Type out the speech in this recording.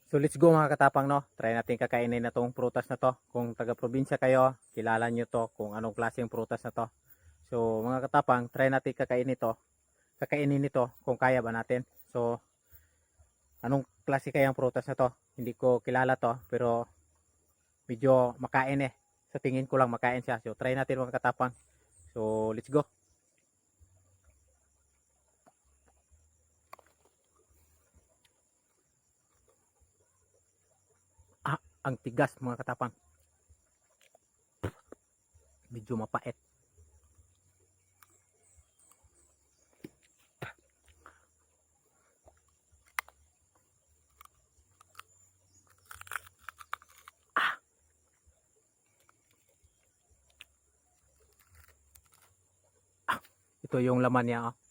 So let's go mga katapang, no. Try natin kakainin na tong prutas na to. Kung taga probinsya kayo, kilala nyo to kung anong klaseng prutas na to. So mga katapang, try natin kakainin nito kung kaya ba natin. So anong klase kayang prutas na to? Hindi ko kilala to, pero medyo makain eh. Sa tingin ko lang makain siya. So try natin mga katapang. So let's go. Ah, ang tigas mga katapang. Medyo mapait. Ito yung laman niya, oh.